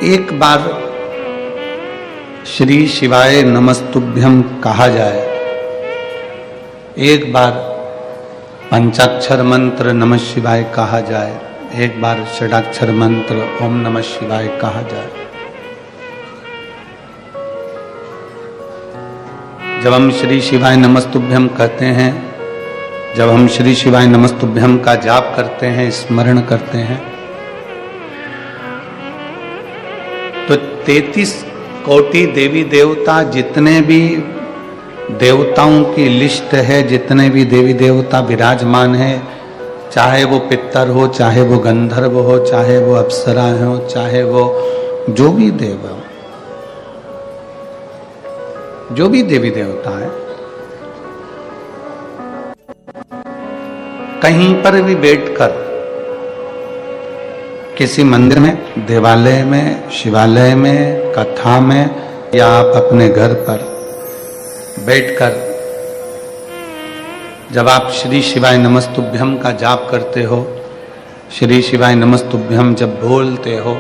एक बार श्री शिवाय नमस्तुभ्यम कहा जाए, एक बार पंचाक्षर मंत्र नमः शिवाय कहा जाए, एक बार षडाक्षर मंत्र ओम नमः शिवाय कहा जाए। जब हम श्री शिवाय नमस्तुभ्यम कहते हैं, जब हम श्री शिवाय नमस्तुभ्यम का जाप करते हैं, स्मरण करते हैं, तो 33 कोटि देवी देवता, जितने भी देवताओं की लिस्ट है, जितने भी देवी देवता विराजमान है, चाहे वो पितर हो, चाहे वो गंधर्व हो, चाहे वो अप्सरा हो, चाहे वो जो भी देव हो, जो भी देवी देवता है, कहीं पर भी बैठकर, किसी मंदिर में, देवालय में, शिवालय में, कथा में, या आप अपने घर पर बैठकर जब आप श्री शिवाय नमस्तुभ्यम का जाप करते हो, श्री शिवाय नमस्तुभ्यम जब बोलते हो,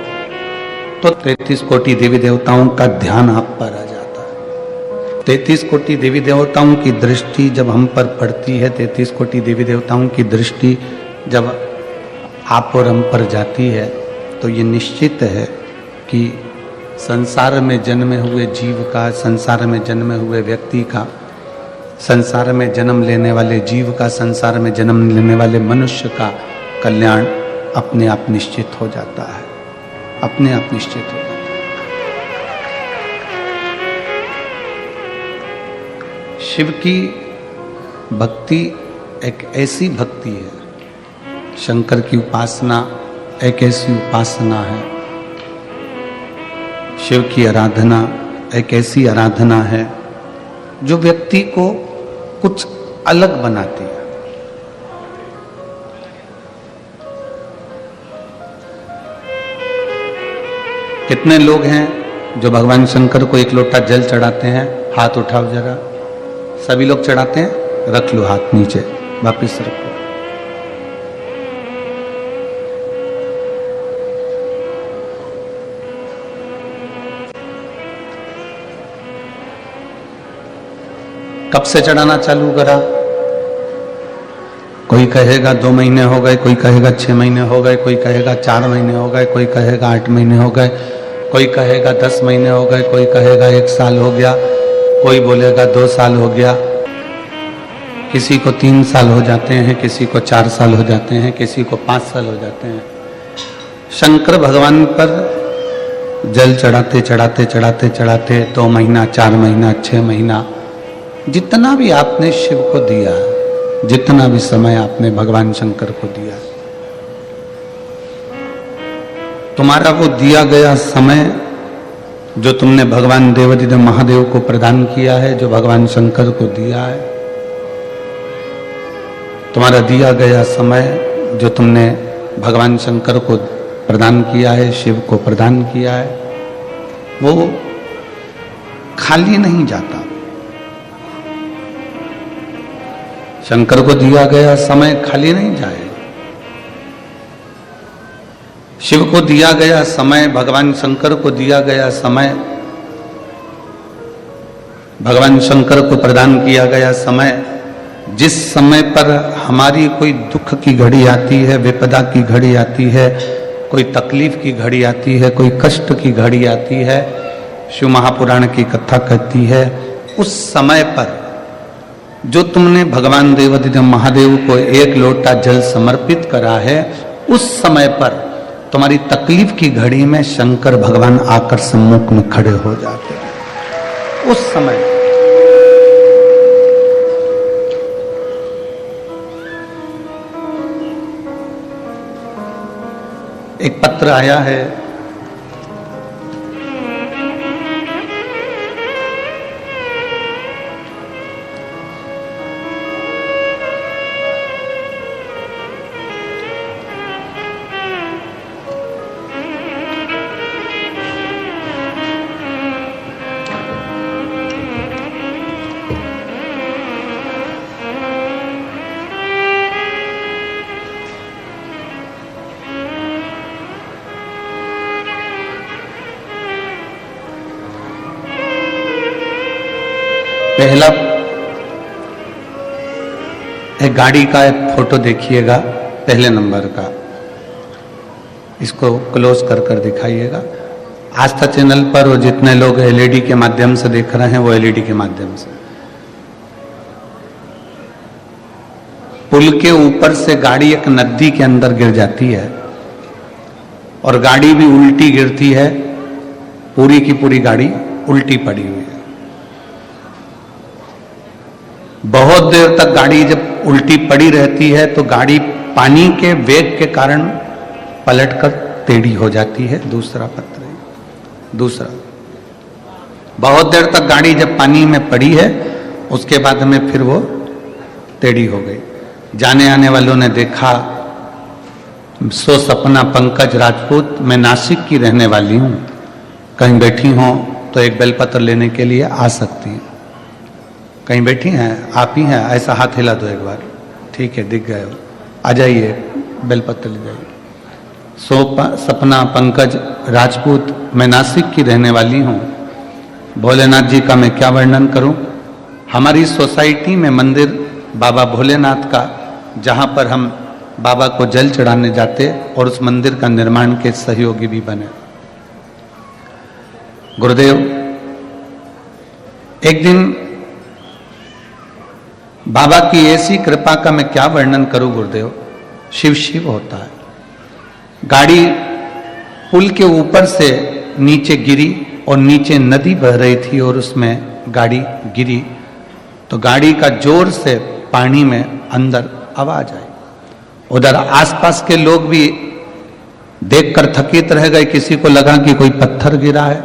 तो 33 कोटि देवी देवताओं का ध्यान आप पर आ जाता है। 33 कोटि देवी देवताओं की दृष्टि जब हम पर पड़ती है, 33 कोटि देवी देवताओं की दृष्टि जब आप और हम पर जाती है, तो ये निश्चित है कि संसार में जन्मे हुए जीव का, संसार में जन्मे हुए व्यक्ति का, संसार में जन्म लेने वाले जीव का, संसार में जन्म लेने वाले मनुष्य का कल्याण अपने आप निश्चित हो जाता है, अपने आप निश्चित हो जाता है। शिव की भक्ति एक ऐसी भक्ति है, शंकर की उपासना एक ऐसी उपासना है, शिव की आराधना एक ऐसी आराधना है जो व्यक्ति को कुछ अलग बनाती है। कितने लोग हैं जो भगवान शंकर को एक लोटा जल चढ़ाते हैं? हाथ उठाओ जरा। सभी लोग चढ़ाते हैं? रख लो हाथ नीचे, वापिस रखो। कब से चढ़ाना चालू करा? कोई कहेगा 2 महीने हो गए, कोई कहेगा 6 महीने हो गए, कोई कहेगा 4 महीने हो गए, कोई कहेगा 8 महीने हो गए, कोई कहेगा 10 महीने हो गए, कोई कहेगा 1 साल हो गया, कोई बोलेगा 2 साल हो गया, किसी को 3 साल हो जाते हैं, किसी को 4 साल हो जाते हैं, किसी को 5 साल हो जाते हैं। शंकर भगवान पर जल चढ़ाते चढ़ाते चढ़ाते चढ़ाते 2 महीना, 4 महीना, 6 महीना, जितना भी आपने शिव को दिया, जितना भी समय आपने भगवान शंकर को दिया, तुम्हारा वो दिया गया समय जो तुमने भगवान देवाधिदेव महादेव को प्रदान किया है, जो भगवान शंकर को दिया है, तुम्हारा दिया गया समय जो तुमने भगवान शंकर को प्रदान किया है, शिव को प्रदान किया है, वो खाली नहीं जाता। शंकर को दिया गया समय खाली नहीं जाए। शिव को दिया गया समय, भगवान शंकर को दिया गया समय, भगवान शंकर को प्रदान किया गया समय, जिस समय पर हमारी कोई दुख की घड़ी आती है, विपदा की घड़ी आती है, कोई तकलीफ की घड़ी आती है, कोई कष्ट की घड़ी आती है, शिव महापुराण की कथा कहती है, उस समय पर जो तुमने भगवान देवाधिदेव महादेव को 1 लोटा जल समर्पित करा है, उस समय पर तुम्हारी तकलीफ की घड़ी में शंकर भगवान आकर सम्मुख में खड़े हो जाते हैं। उस समय एक पत्र आया है, पहला एक गाड़ी का एक फोटो देखिएगा, पहले नंबर का, इसको क्लोज कर दिखाइएगा। आस्था चैनल पर वो जितने लोग एलईडी के माध्यम से देख रहे हैं वो एलईडी के माध्यम से, पुल के ऊपर से गाड़ी एक नदी के अंदर गिर जाती है और गाड़ी भी उल्टी गिरती है, पूरी की पूरी गाड़ी उल्टी पड़ी हुई है। बहुत देर तक गाड़ी जब उल्टी पड़ी रहती है तो गाड़ी पानी के वेग के कारण पलटकर टेढ़ी हो जाती है। दूसरा पत्र, दूसरा, बहुत देर तक गाड़ी जब पानी में पड़ी है उसके बाद में फिर वो टेढ़ी हो गई। जाने आने वालों ने देखा, सो सपना पंकज राजपूत, मैं नासिक की रहने वाली हूँ, कहीं बैठी हो तो एक बेलपत्र लेने के लिए आ सकती हैं। कहीं बैठी हैं, आप ही हैं, ऐसा हाथ हिला दो एक बार, ठीक है, दिख गए हो, आ जाइए, बेलपत्र ले जाइए। सपना पंकज राजपूत, मैं नासिक की रहने वाली हूँ। भोलेनाथ जी का मैं क्या वर्णन करूँ। हमारी सोसाइटी में मंदिर बाबा भोलेनाथ का, जहाँ पर हम बाबा को जल चढ़ाने जाते और उस मंदिर का निर्माण के सहयोगी भी बने। गुरुदेव, एक दिन बाबा की ऐसी कृपा का मैं क्या वर्णन करूं गुरुदेव, शिव शिव होता है। गाड़ी पुल के ऊपर से नीचे गिरी और नीचे नदी बह रही थी और उसमें गाड़ी गिरी तो गाड़ी का जोर से पानी में अंदर आवाज आई। उधर आसपास के लोग भी देखकर थकित रह गए, किसी को लगा कि कोई पत्थर गिरा है,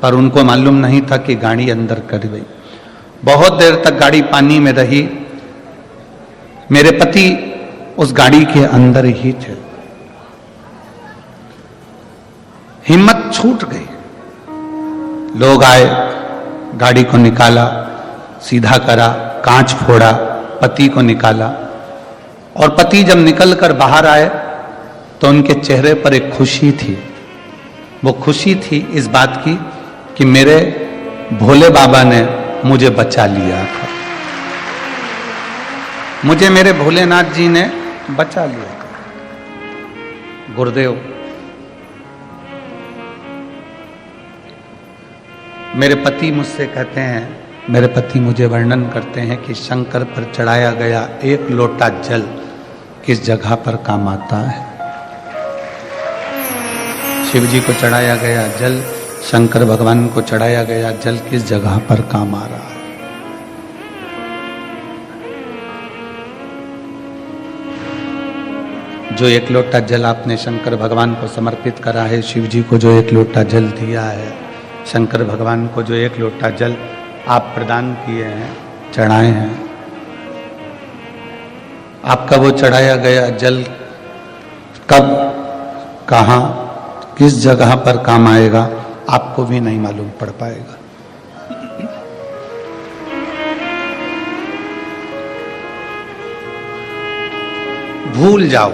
पर उनको मालूम नहीं था कि गाड़ी अंदर कर गई। बहुत देर तक गाड़ी पानी में रही। मेरे पति उस गाड़ी के अंदर ही थे। हिम्मत छूट गई। लोग आए, गाड़ी को निकाला, सीधा करा, कांच फोड़ा, पति को निकाला और पति जब निकलकर बाहर आए तो उनके चेहरे पर एक खुशी थी। वो खुशी थी इस बात की कि मेरे भोले बाबा ने मुझे बचा लिया था, मुझे मेरे भोलेनाथ जी ने बचा लिया था। गुरुदेव, मेरे पति मुझसे कहते हैं, मेरे पति मुझे वर्णन करते हैं कि शंकर पर चढ़ाया गया एक लोटा जल किस जगह पर काम आता है। शिव जी को चढ़ाया गया जल, शंकर भगवान को चढ़ाया गया जल किस जगह पर काम आ रहा है। जो एक लोटा जल आपने शंकर भगवान को समर्पित करा है, शिव जी को जो एक लोटा जल दिया है, शंकर भगवान को जो एक लोटा जल आप प्रदान किए हैं, चढ़ाए हैं, आपका वो चढ़ाया गया जल कब, कहाँ, किस जगह पर काम आएगा आपको भी नहीं मालूम पड़ पाएगा। भूल जाओ,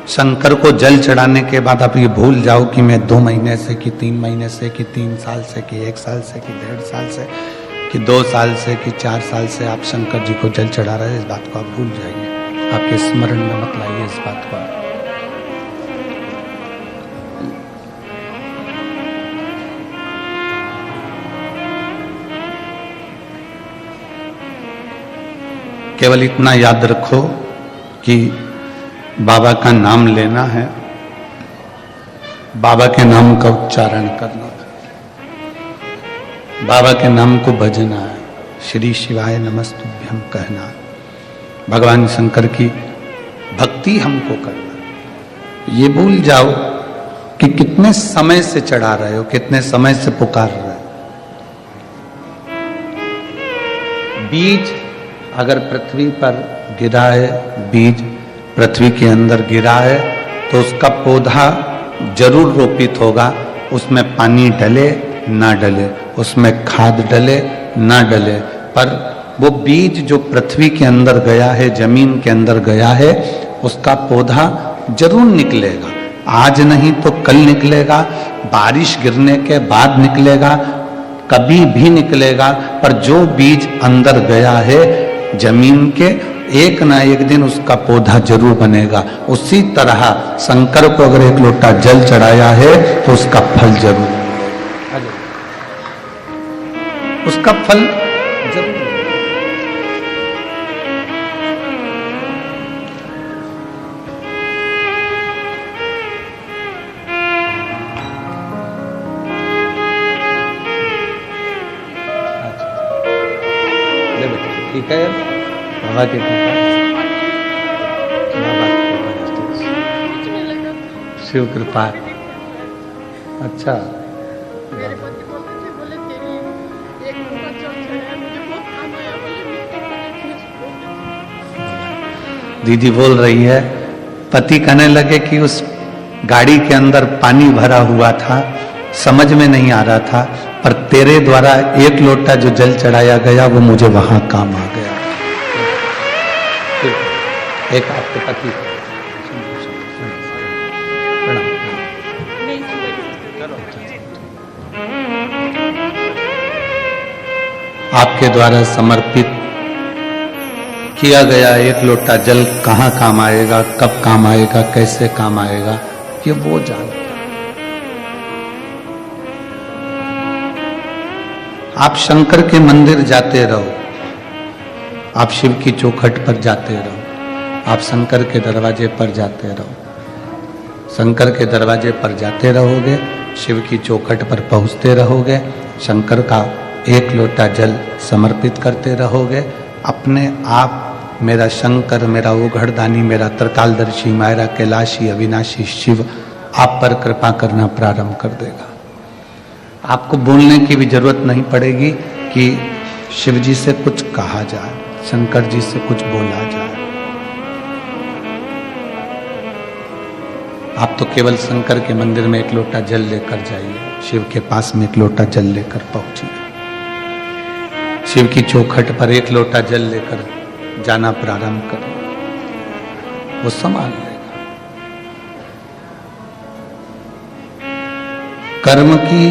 शंकर को जल चढ़ाने के बाद आप ये भूल जाओ कि मैं 2 महीने से कि 3 महीने से कि 3 साल से कि 1 साल से कि 1.5 साल से कि 2 साल से कि 4 साल से आप शंकर जी को जल चढ़ा रहे हैं। इस बात को आप भूल जाइए, आपके स्मरण में मत लाइए इस बात को। केवल इतना याद रखो कि बाबा का नाम लेना है, बाबा के नाम का उच्चारण करना है, बाबा के नाम को भजना है, श्री शिवाय नमस्तुभ्यम कहना, भगवान शंकर की भक्ति हमको करना है। ये भूल जाओ कि कितने समय से चढ़ा रहे हो, कितने समय से पुकार रहे हो। बीज अगर पृथ्वी पर गिरा है, बीज पृथ्वी के अंदर गिरा है तो उसका पौधा जरूर रोपित होगा। उसमें पानी डले ना डले, उसमें खाद डले ना डले, पर वो बीज जो पृथ्वी के अंदर गया है, जमीन के अंदर गया है, उसका पौधा जरूर निकलेगा। आज नहीं तो कल निकलेगा, बारिश गिरने के बाद निकलेगा, कभी भी निकलेगा, पर जो बीज अंदर गया है जमीन के, एक ना एक दिन उसका पौधा जरूर बनेगा। उसी तरह शंकर को अगर एक लोटा जल चढ़ाया है तो उसका फल जरूर मिलेगा, उसका फल जरूर। ठीक है बाबा के शिव कृपा। अच्छा, मेरे पति बोलते थे, बोले तेरी एक लोटा जल चढ़ाया, मुझे बहुत काम आया, बोले दीदी बोल रही है, पति कहने लगे कि उस गाड़ी के अंदर पानी भरा हुआ था, समझ में नहीं आ रहा था, पर तेरे द्वारा एक लोटा जो जल चढ़ाया गया वो मुझे वहां काम आ गया। एक आपके पति आपके द्वारा समर्पित किया गया एक लोटा जल कहाँ काम आएगा, कब काम आएगा, कैसे काम आएगा, ये वो जानता है। आप शंकर के मंदिर जाते रहो, आप शिव की चौखट पर जाते रहो, आप शंकर के दरवाजे पर जाते रहो, शंकर के दरवाजे पर जाते रहोगे, शिव की चौखट पर पहुंचते रहोगे, शंकर का एक लोटा जल समर्पित करते रहोगे, अपने आप मेरा शंकर, मेरा ओघड़दानी, मेरा त्रिकालदर्शी, मेरा कैलाशी अविनाशी शिव आप पर कृपा करना प्रारंभ कर देगा। आपको बोलने की भी जरूरत नहीं पड़ेगी कि शिव जी से कुछ कहा जाए, शंकर जी से कुछ बोला जाए। आप तो केवल शंकर के मंदिर में एक लोटा जल लेकर जाइए, शिव के पास में एक लोटा जल लेकर पहुंचिए, शिव की चौखट पर एक लोटा जल लेकर जाना प्रारंभ करें, वो संभाल लेगा। कर्म की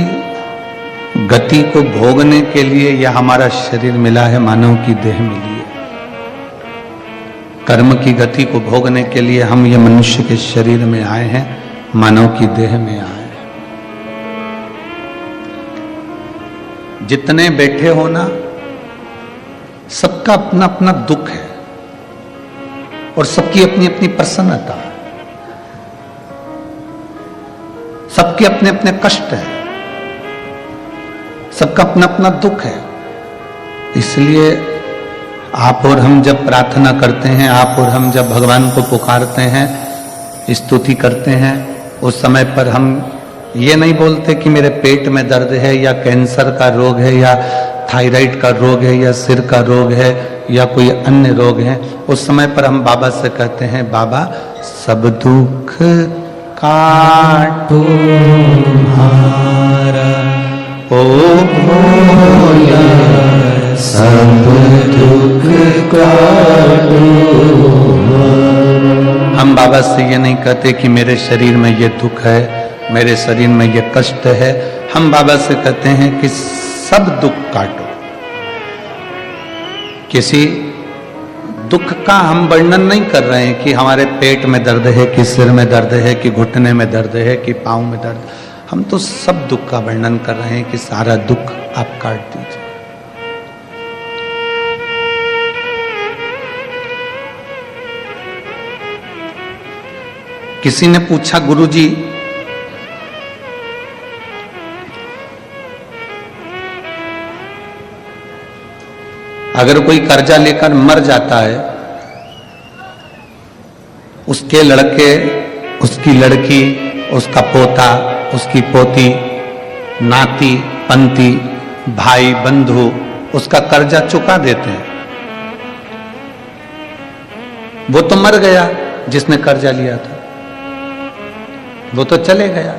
गति को भोगने के लिए यह हमारा शरीर मिला है, मानव की देह मिली है। कर्म की गति को भोगने के लिए हम ये मनुष्य के शरीर में आए हैं, मानव की देह में आए हैं। जितने बैठे हो ना, सबका अपना अपना दुख है और सबकी अपनी अपनी प्रसन्नता है, सबके अपने अपने कष्ट है, सबका अपना अपना दुख है। इसलिए आप और हम जब प्रार्थना करते हैं, आप और हम जब भगवान को पुकारते हैं, स्तुति करते हैं, उस समय पर हम ये नहीं बोलते कि मेरे पेट में दर्द है या कैंसर का रोग है या थायराइड का रोग है या सिर का रोग है या कोई अन्य रोग है। उस समय पर हम बाबा से कहते हैं, बाबा सब दुख काटो हमारा, ओ भोला सब दुख काटो। हम बाबा से ये नहीं कहते कि मेरे शरीर में ये दुख है, मेरे शरीर में ये कष्ट है। हम बाबा से कहते हैं कि सब दुख काटो। किसी दुख का हम वर्णन नहीं कर रहे हैं कि हमारे पेट में दर्द है, कि सिर में दर्द है, कि घुटने में दर्द है, कि पाँव में दर्द। हम तो सब दुख का वर्णन कर रहे हैं कि सारा दुख आप काट दीजिए। किसी ने पूछा, गुरुजी अगर कोई कर्जा लेकर मर जाता है, उसके लड़के, उसकी लड़की, उसका पोता, उसकी पोती, नाती पंती, भाई बंधु उसका कर्जा चुका देते हैं। वो तो मर गया जिसने कर्जा लिया था, वो तो चले गया।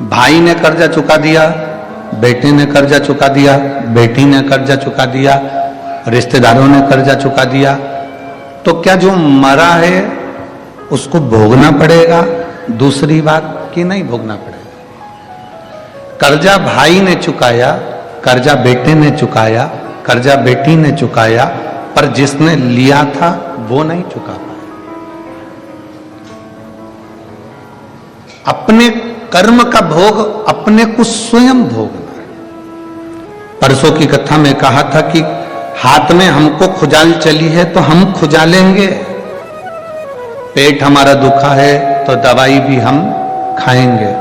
भाई ने कर्जा चुका दिया, बेटे ने कर्जा चुका दिया, बेटी ने कर्जा चुका दिया, रिश्तेदारों ने कर्जा चुका दिया, तो क्या जो मरा है उसको भोगना पड़ेगा? दूसरी बात, बाकी नहीं भोगना पड़ेगा। कर्जा भाई ने चुकाया, कर्जा बेटे ने चुकाया, कर्जा बेटी ने चुकाया, पर जिसने लिया था वो नहीं चुका पाया। अपने कर्म का भोग अपने को स्वयं भोगना है। परसों की कथा में कहा था कि हाथ में हमको खुजाल चली है तो हम खुजालेंगे। पेट हमारा दुखा है तो दवाई भी हम खाएंगे,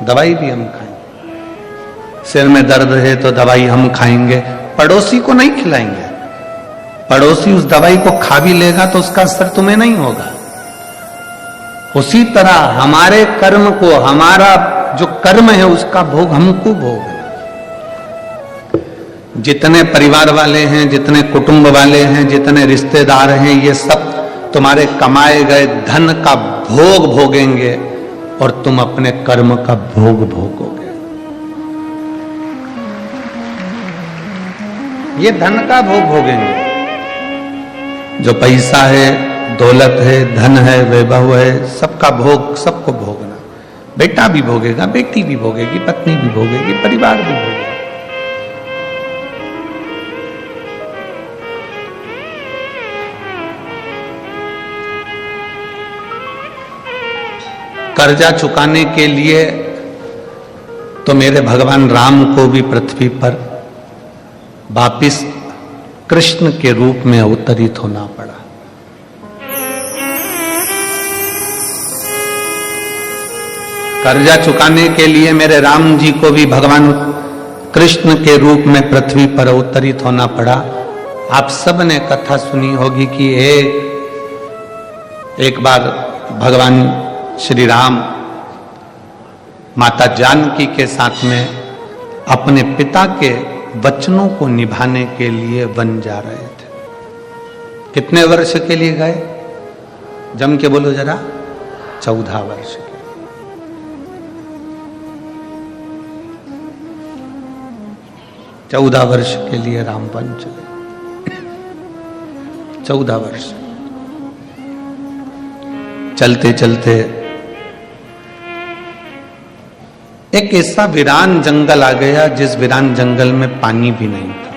दवाई भी हम खाएंगे। सिर में दर्द है तो दवाई हम खाएंगे, पड़ोसी को नहीं खिलाएंगे। पड़ोसी उस दवाई को खा भी लेगा तो उसका असर तुम्हें नहीं होगा। उसी तरह हमारे कर्म को, हमारा जो कर्म है उसका भोग हमको भोगना। जितने परिवार वाले हैं, जितने कुटुंब वाले हैं, जितने रिश्तेदार हैं, ये सब तुम्हारे कमाए गए धन का भोग भोगेंगे और तुम अपने कर्म का भोग भोगोगे। ये धन का भोग भोगेंगे। जो पैसा है, दौलत है, धन है, वैभव है, सबका भोग सबको भोगना। बेटा भी भोगेगा, बेटी भी भोगेगी, पत्नी भी भोगेगी, परिवार भी भोगेगा। कर्जा चुकाने के लिए तो मेरे भगवान राम को भी पृथ्वी पर वापिस कृष्ण के रूप में अवतरित होना पड़ा। कर्जा चुकाने के लिए मेरे राम जी को भी भगवान कृष्ण के रूप में पृथ्वी पर अवतरित होना पड़ा। आप सब ने कथा सुनी होगी कि एक बार भगवान श्री राम माता जानकी के साथ में अपने पिता के वचनों को निभाने के लिए वन जा रहे थे। कितने वर्ष के लिए गए? जम के बोलो जरा। 14 वर्ष के। चौदह वर्ष के लिए राम वन चले। 14 वर्ष चलते चलते एक ऐसा वीरान जंगल आ गया जिस वीरान जंगल में पानी भी नहीं था,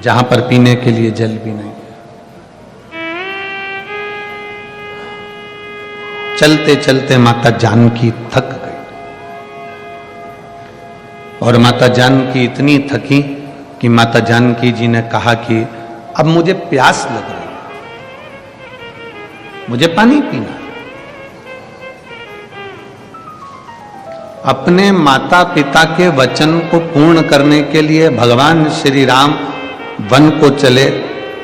जहां पर पीने के लिए जल भी नहीं। चलते चलते माता जानकी थक गई और माता जानकी इतनी थकी कि माता जानकी जी ने कहा कि अब मुझे प्यास लग रही है, मुझे पानी पीना है। अपने माता पिता के वचन को पूर्ण करने के लिए भगवान श्री राम वन को चले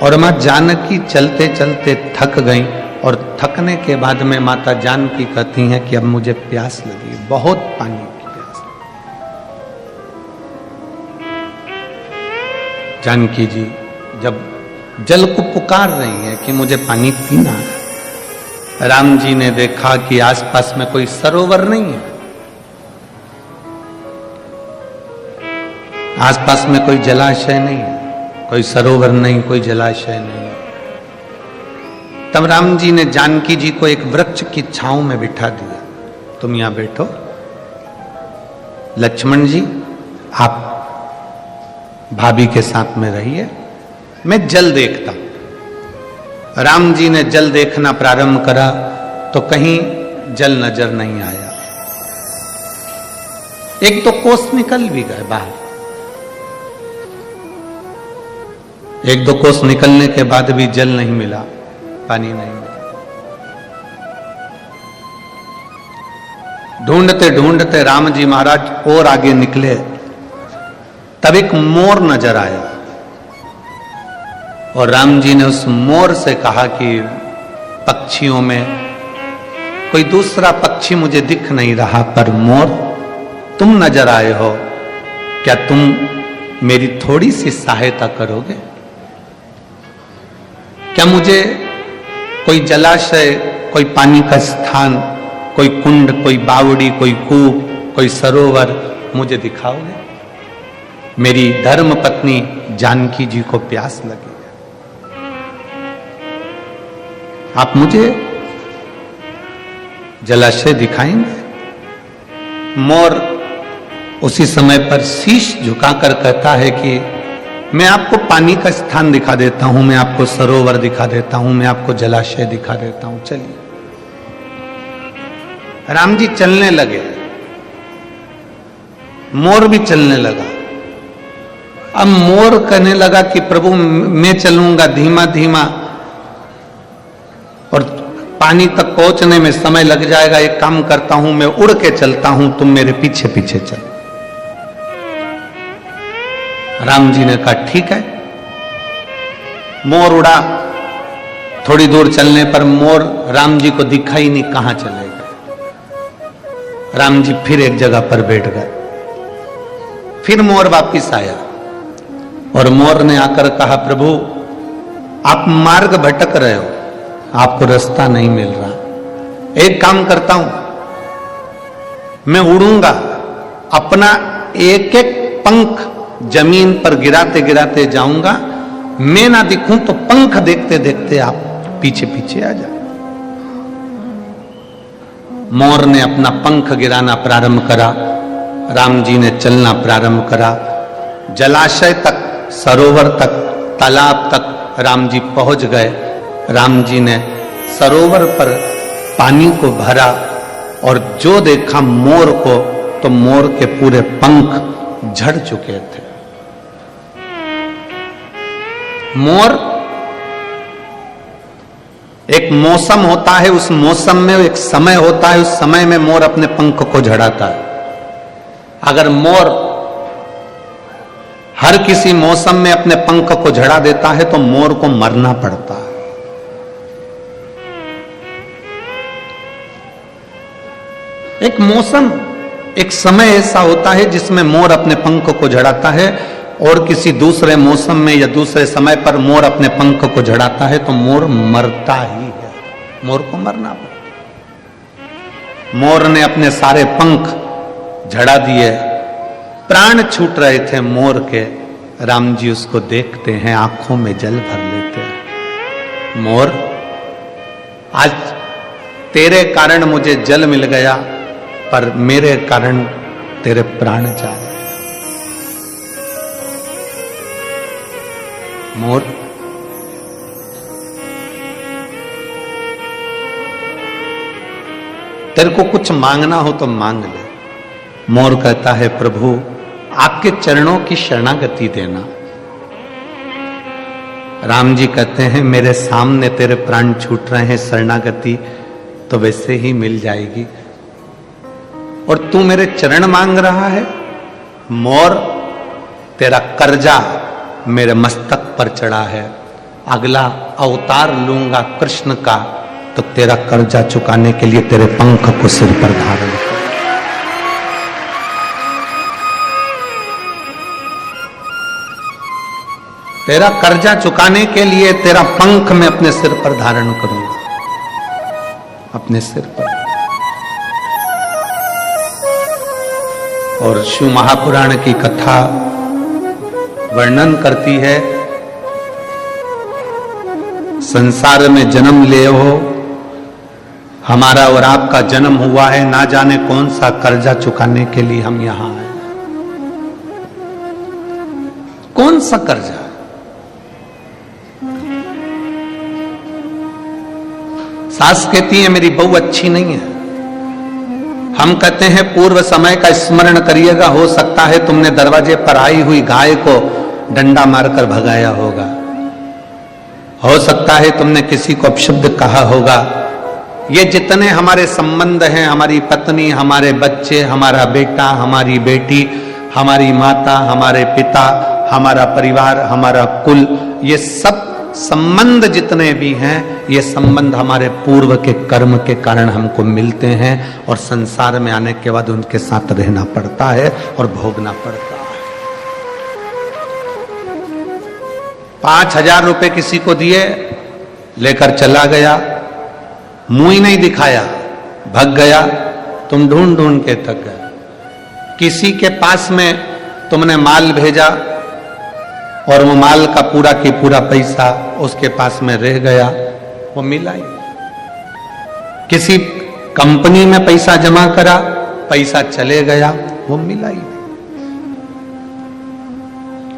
और मां जानकी चलते चलते थक गईं और थकने के बाद में माता जानकी कहती हैं कि अब मुझे प्यास लगी, बहुत पानी की प्यास। जानकी जी जब जल को पुकार रही हैं कि मुझे पानी पीना है, राम जी ने देखा कि आसपास में कोई सरोवर नहीं है, आसपास में कोई जलाशय नहीं है, कोई सरोवर नहीं, कोई जलाशय नहीं। तब राम जी ने जानकी जी को एक वृक्ष की छांव में बिठा दिया, तुम यहां बैठो, लक्ष्मण जी आप भाभी के साथ में रहिए, मैं जल देखता हूं। राम जी ने जल देखना प्रारंभ करा तो कहीं जल नजर नहीं आया। एक तो कोस निकल भी गए बाहर, एक दो कोस निकलने के बाद भी जल नहीं मिला, पानी नहीं मिला। ढूंढते ढूंढते राम जी महाराज और आगे निकले, तब एक मोर नजर आया और राम जी ने उस मोर से कहा कि पक्षियों में कोई दूसरा पक्षी मुझे दिख नहीं रहा, पर मोर तुम नजर आए हो, क्या तुम मेरी थोड़ी सी सहायता करोगे? क्या मुझे कोई जलाशय, कोई पानी का स्थान, कोई कुंड, कोई बावड़ी, कोई कूप, कोई सरोवर मुझे दिखाओगे? मेरी धर्म पत्नी जानकी जी को प्यास लगी है, आप मुझे जलाशय दिखाएंगे। मोर उसी समय पर शीश झुकाकर कहता है कि मैं आपको पानी का स्थान दिखा देता हूं, मैं आपको सरोवर दिखा देता हूं, मैं आपको जलाशय दिखा देता हूं, चलिए। राम जी चलने लगे, मोर भी चलने लगा। अब मोर कहने लगा कि प्रभु मैं चलूंगा धीमा धीमा और पानी तक पहुंचने में समय लग जाएगा, एक काम करता हूं मैं उड़ के चलता हूं, तुम मेरे पीछे पीछे चलो। राम जी ने कहा ठीक है। मोर उड़ा, थोड़ी दूर चलने पर मोर राम जी को दिखा ही नहीं, कहां चले गए। राम जी फिर एक जगह पर बैठ गए। फिर मोर वापिस आया और मोर ने आकर कहा प्रभु आप मार्ग भटक रहे हो, आपको रास्ता नहीं मिल रहा, एक काम करता हूं मैं उड़ूंगा, अपना एक एक पंख जमीन पर गिराते गिराते जाऊंगा, मैं ना दिखूं तो पंख देखते देखते आप पीछे पीछे आ जाओ। मोर ने अपना पंख गिराना प्रारंभ करा, राम जी ने चलना प्रारंभ करा। जलाशय तक, सरोवर तक, तालाब तक राम जी पहुंच गए। राम जी ने सरोवर पर पानी को भरा और जो देखा मोर को, तो मोर के पूरे पंख झड़ चुके थे। मोर एक मौसम होता है, उस मौसम में एक समय होता है, उस समय में मोर अपने पंख को झड़ाता है। अगर मोर हर किसी मौसम में अपने पंख को झड़ा देता है तो मोर को मरना पड़ता है। एक मौसम, एक समय ऐसा होता है जिसमें मोर अपने पंख को झड़ाता है, और किसी दूसरे मौसम में या दूसरे समय पर मोर अपने पंख को झड़ाता है तो मोर मरता ही है, मोर को मरना पड़ता। मोर ने अपने सारे पंख झड़ा दिए, प्राण छूट रहे थे मोर के। राम जी उसको देखते हैं, आंखों में जल भर लेते हैं। मोर, आज तेरे कारण मुझे जल मिल गया, पर मेरे कारण तेरे प्राण जा रहे। मोर, तेरे को कुछ मांगना हो तो मांग ले। मोर कहता है प्रभु आपके चरणों की शरणागति देना। राम जी कहते हैं मेरे सामने तेरे प्राण छूट रहे हैं, शरणागति तो वैसे ही मिल जाएगी, और तू मेरे चरण मांग रहा है। मोर, तेरा कर्जा मेरे मस्तक पर चढ़ा है, अगला अवतार लूंगा कृष्ण का, तो तेरा कर्जा चुकाने के लिए तेरे पंख को सिर पर धारण कर। तेरा कर्जा चुकाने के लिए तेरा पंख मैं अपने सिर पर धारण करूंगा, अपने सिर पर। और शिव महापुराण की कथा वर्णन करती है, संसार में जन्म ले हो, हमारा और आपका जन्म हुआ है, ना जाने कौन सा कर्जा चुकाने के लिए हम यहां आए। कौन सा कर्जा? सास कहती है मेरी बहू अच्छी नहीं है, हम कहते हैं पूर्व समय का स्मरण करिएगा, हो सकता है तुमने दरवाजे पर आई हुई गाय को डंडा मारकर भगाया होगा, हो सकता है तुमने किसी को अपशब्द कहा होगा। ये जितने हमारे संबंध हैं, हमारी पत्नी, हमारे बच्चे, हमारा बेटा, हमारी बेटी, हमारी माता, हमारे पिता, हमारा परिवार, हमारा कुल, ये सब संबंध जितने भी हैं, ये संबंध हमारे पूर्व के कर्म के कारण हमको मिलते हैं, और संसार में आने के बाद उनके साथ रहना पड़ता है और भोगना पड़ता है। 5,000 रुपए किसी को दिए, लेकर चला गया, मुंह ही नहीं दिखाया, भग गया, तुम ढूंढ ढूंढ के थक गए। किसी के पास में तुमने माल भेजा और वो माल का पूरा की पूरा पैसा उसके पास में रह गया, वो मिला ही। किसी कंपनी में पैसा जमा करा, पैसा चले गया, वो मिला ही नहीं।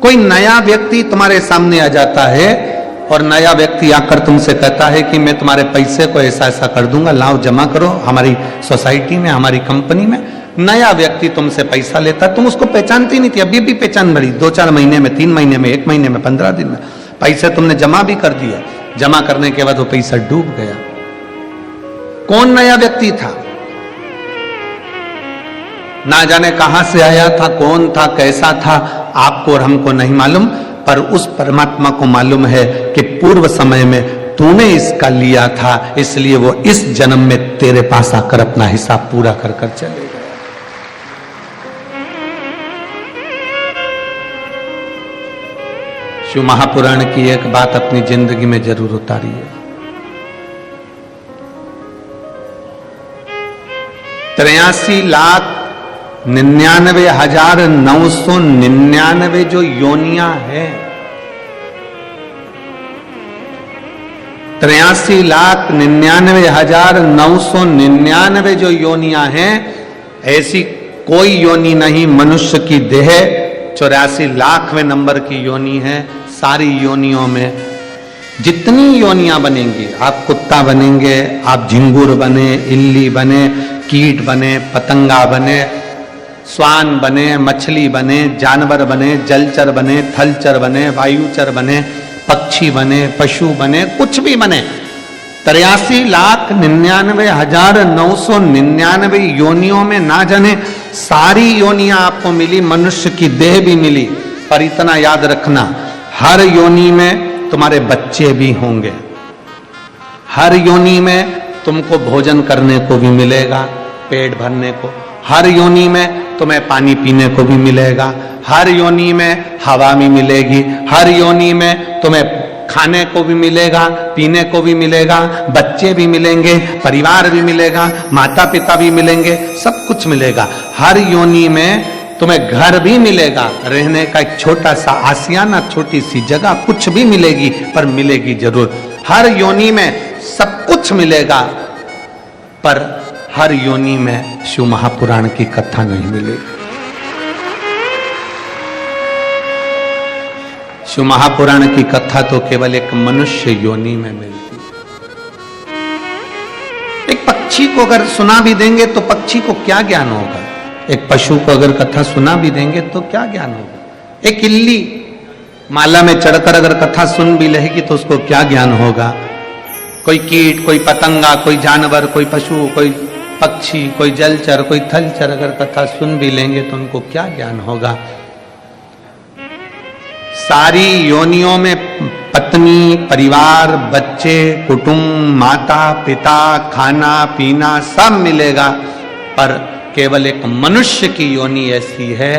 कोई नया व्यक्ति तुम्हारे सामने आ जाता है और नया व्यक्ति आकर तुमसे कहता है कि मैं तुम्हारे पैसे को ऐसा ऐसा कर दूंगा, लाओ जमा करो हमारी सोसाइटी में, हमारी कंपनी में। नया व्यक्ति तुमसे पैसा लेता, तुम उसको पहचानती नहीं थी, अभी भी पहचान बड़ी, 2-4 महीने में, 3 महीने में, 1 महीने में, 15 दिन में पैसे तुमने जमा भी कर दिया। जमा करने के बाद वो पैसा डूब गया। कौन नया व्यक्ति था? ना जाने कहां से आया था, कौन था, कैसा था, आपको और हमको नहीं मालूम, पर उस परमात्मा को मालूम है कि पूर्व समय में तूने इसका लिया था, इसलिए वो इस जन्म में तेरे पास आकर अपना हिसाब पूरा कर कर चले गए। शिव महापुराण की एक बात अपनी जिंदगी में जरूर उतारिए। 83,99,999 जो योनियां हैं, 83,99,999 जो योनियां हैं, ऐसी कोई योनि नहीं मनुष्य की देह 84 लाखवें नंबर की योनि है। सारी योनियों में जितनी योनियां बनेंगी, आप कुत्ता बनेंगे, आप झिंगुर बने, इल्ली बने, कीट बने, पतंगा बने, स्वान बने, मछली बने, जानवर बने, जलचर बने, थलचर बने, वायुचर बने, पक्षी बने, पशु बने, कुछ भी बने, 83,99,999 योनियों में ना जाने सारी योनियां आपको मिली, मनुष्य की देह भी मिली। पर इतना याद रखना, हर योनि में तुम्हारे बच्चे भी होंगे, हर योनि में तुमको भोजन करने को भी मिलेगा, पेट भरने को, हर योनि में तुम्हें पानी पीने को भी मिलेगा, हर योनि में हवा भी मिलेगी, हर योनि में तुम्हें खाने को भी मिलेगा, पीने को भी मिलेगा, बच्चे भी मिलेंगे, परिवार भी मिलेगा, माता पिता भी मिलेंगे, सब कुछ मिलेगा। हर योनि में तुम्हें घर भी मिलेगा, रहने का एक छोटा सा आसियाना, छोटी सी जगह, कुछ भी मिलेगी, पर मिलेगी जरूर। हर योनि में सब कुछ मिलेगा, पर हर योनि में शिव महापुराण की कथा नहीं मिलेगी। शिव महापुराण की कथा तो केवल एक मनुष्य योनि में मिलती है। एक पक्षी को अगर सुना भी देंगे तो पक्षी को क्या ज्ञान होगा? एक पशु को अगर कथा सुना भी देंगे तो क्या ज्ञान होगा? एक इल्ली माला में चढ़कर अगर कथा सुन भी लेगी तो उसको क्या ज्ञान होगा? कोई कीट, कोई पतंगा, कोई जानवर, कोई पशु, कोई पक्षी, कोई जलचर, कोई थलचर अगर कथा सुन भी लेंगे तो उनको क्या ज्ञान होगा? सारी योनियों में पत्नी, परिवार, बच्चे, कुटुंब, माता पिता, खाना पीना सब मिलेगा, पर केवल एक मनुष्य की योनि ऐसी है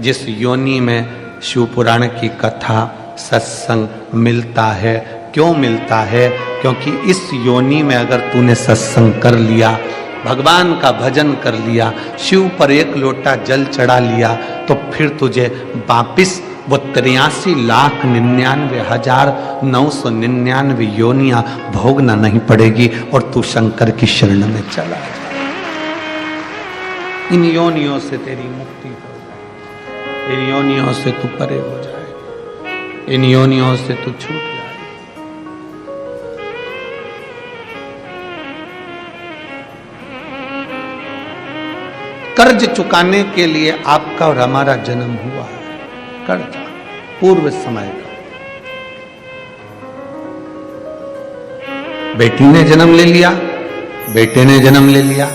जिस योनि में शिव पुराण की कथा, सत्संग मिलता है। क्यों मिलता है? क्योंकि इस योनि में अगर तूने सत्संग कर लिया, भगवान का भजन कर लिया, शिव पर एक लोटा जल चढ़ा लिया, तो फिर तुझे वापिस वो 83,99,999 योनियां भोगना नहीं पड़ेगी और तू शंकर की शरण में चला जाए। इन योनियों से तेरी मुक्ति हो जाए, इन योनियों से तू परे हो जाए, इन योनियों से तू छूट जाए। कर्ज चुकाने के लिए आपका और हमारा जन्म हुआ है, कर्ज पूर्व समय का। बेटी ने जन्म ले लिया, बेटे ने जन्म ले लिया,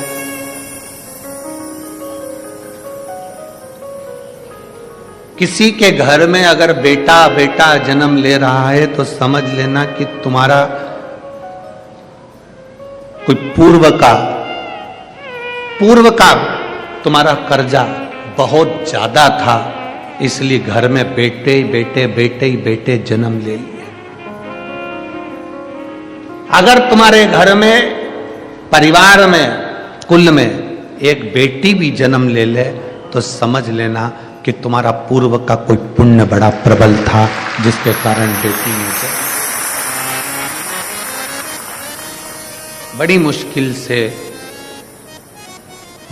किसी के घर में अगर बेटा बेटा जन्म ले रहा है तो समझ लेना कि तुम्हारा कोई पूर्व का तुम्हारा कर्जा बहुत ज्यादा था, इसलिए घर में बेटे बेटे बेटे ही बेटे जन्म ले लिए। अगर तुम्हारे घर में, परिवार में, कुल में एक बेटी भी जन्म ले ले तो समझ लेना कि तुम्हारा पूर्व का कोई पुण्य बड़ा प्रबल था जिसके कारण बेटी ने जन्म। बड़ी मुश्किल से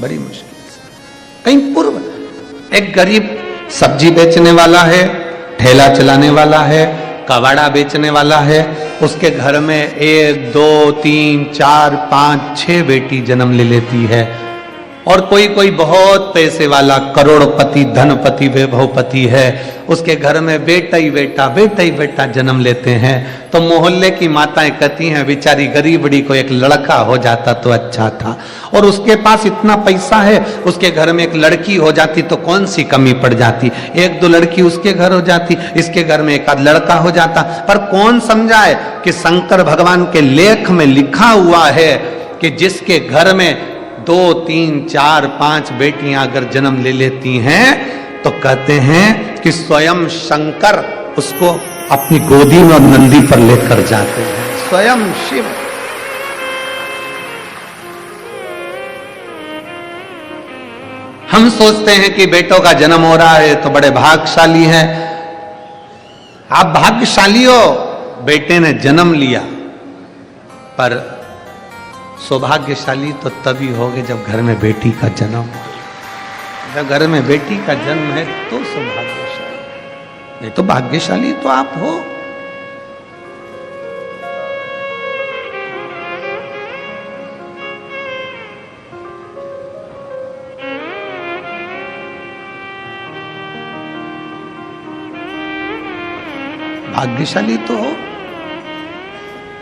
बड़ी मुश्किल से। कहीं पूर्व एक गरीब सब्जी बेचने वाला है, ठेला चलाने वाला है, कबाड़ा बेचने वाला है, उसके घर में 1, 2, 3, 4, 5, 6 बेटी जन्म ले लेती है। और कोई कोई बहुत पैसे वाला करोड़पति, धनपति, वैभवपति है, उसके घर में बेटा ही बेटा जन्म लेते हैं। तो मोहल्ले की माताएं कहती हैं बेचारी गरीबड़ी को एक लड़का हो जाता तो अच्छा था, और उसके पास इतना पैसा है, उसके घर में एक लड़की हो जाती तो कौन सी कमी पड़ जाती, 1-2 लड़की उसके घर हो जाती, इसके घर में एक आध लड़का हो जाता। पर कौन समझाए कि शंकर भगवान के लेख में लिखा हुआ है कि जिसके घर में 2, 3, 4, 5 बेटियां अगर जन्म ले लेती हैं तो कहते हैं कि स्वयं शंकर उसको अपनी गोदी में और नंदी पर लेकर जाते हैं, स्वयं शिव। हम सोचते हैं कि बेटों का जन्म हो रहा है तो बड़े भाग्यशाली हैं। आप भाग्यशाली हो, बेटे ने जन्म लिया, पर सौभाग्यशाली तो तभी होगे जब घर में बेटी का जन्म हो। जब घर में बेटी का जन्म है तो सौभाग्यशाली, नहीं तो भाग्यशाली तो आप हो। भाग्यशाली तो हो,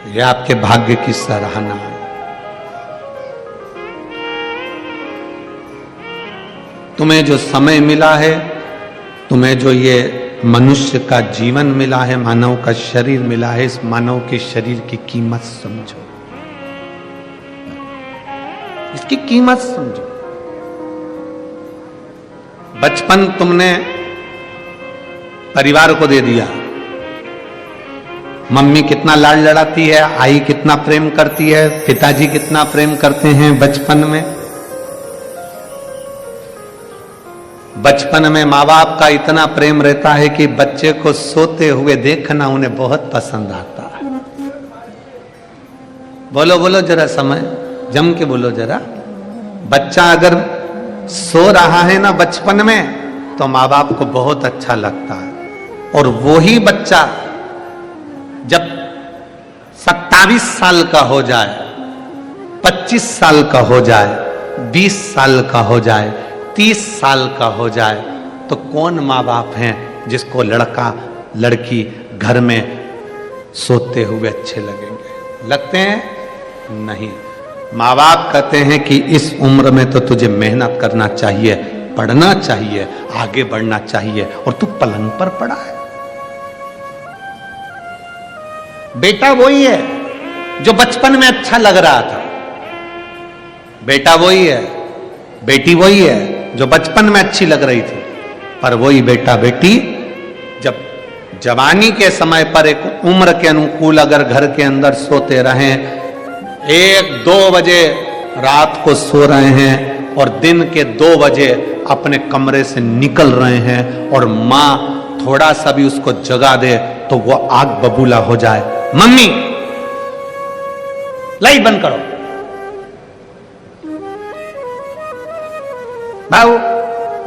यह आपके भाग्य की सराहना है। तुम्हें जो समय मिला है, तुम्हें जो ये मनुष्य का जीवन मिला है, मानव का शरीर मिला है, इस मानव के शरीर की कीमत समझो, इसकी कीमत समझो। बचपन तुमने परिवार को दे दिया, मम्मी कितना लाड लड़ाती है, आई कितना प्रेम करती है, पिताजी कितना प्रेम करते हैं बचपन में। बचपन में माँ बाप का इतना प्रेम रहता है कि बच्चे को सोते हुए देखना उन्हें बहुत पसंद आता है। बोलो बोलो जरा, समय जम के बोलो जरा। बच्चा अगर सो रहा है ना बचपन में तो माँ बाप को बहुत अच्छा लगता है, और वही बच्चा जब 27 साल का हो जाए, 25 साल का हो जाए, 20 साल का हो जाए, 30 साल का हो जाए, तो कौन माँ बाप हैं जिसको लड़का लड़की घर में सोते हुए अच्छे लगेंगे? लगते हैं? नहीं। माँ बाप कहते हैं कि इस उम्र में तो तुझे मेहनत करना चाहिए, पढ़ना चाहिए, आगे बढ़ना चाहिए, और तू पलंग पर पड़ा है। बेटा वही है जो बचपन में अच्छा लग रहा था, बेटा वही है, बेटी वही है जो बचपन में अच्छी लग रही थी, पर वही बेटा बेटी जब जवानी के समय पर एक उम्र के अनुकूल अगर घर के अंदर सोते रहें, 1-2 बजे रात को सो रहे हैं और दिन के 2 बजे अपने कमरे से निकल रहे हैं, और माँ थोड़ा सा भी उसको जगा दे तो वो आग बबूला हो जाए, मम्मी लाइट बंद करो, बाबू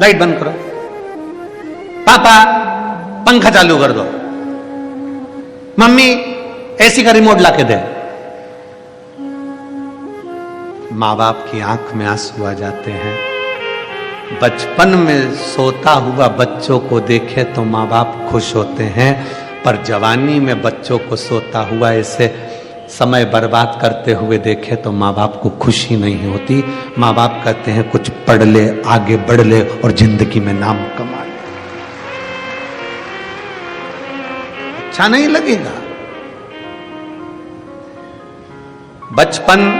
लाइट बंद करो, पापा पंखा चालू कर दो, मम्मी एसी का रिमोट लाके दे। माँ बाप की आंख में आंसू आ जाते हैं। बचपन में सोता हुआ बच्चों को देखे तो माँ बाप खुश होते हैं, पर जवानी में बच्चों को सोता हुआ ऐसे समय बर्बाद करते हुए देखे तो माँ बाप को खुशी नहीं होती। माँ बाप कहते हैं कुछ पढ़ ले, आगे बढ़ ले और जिंदगी में नाम कमा ले। अच्छा नहीं लगेगा? बचपन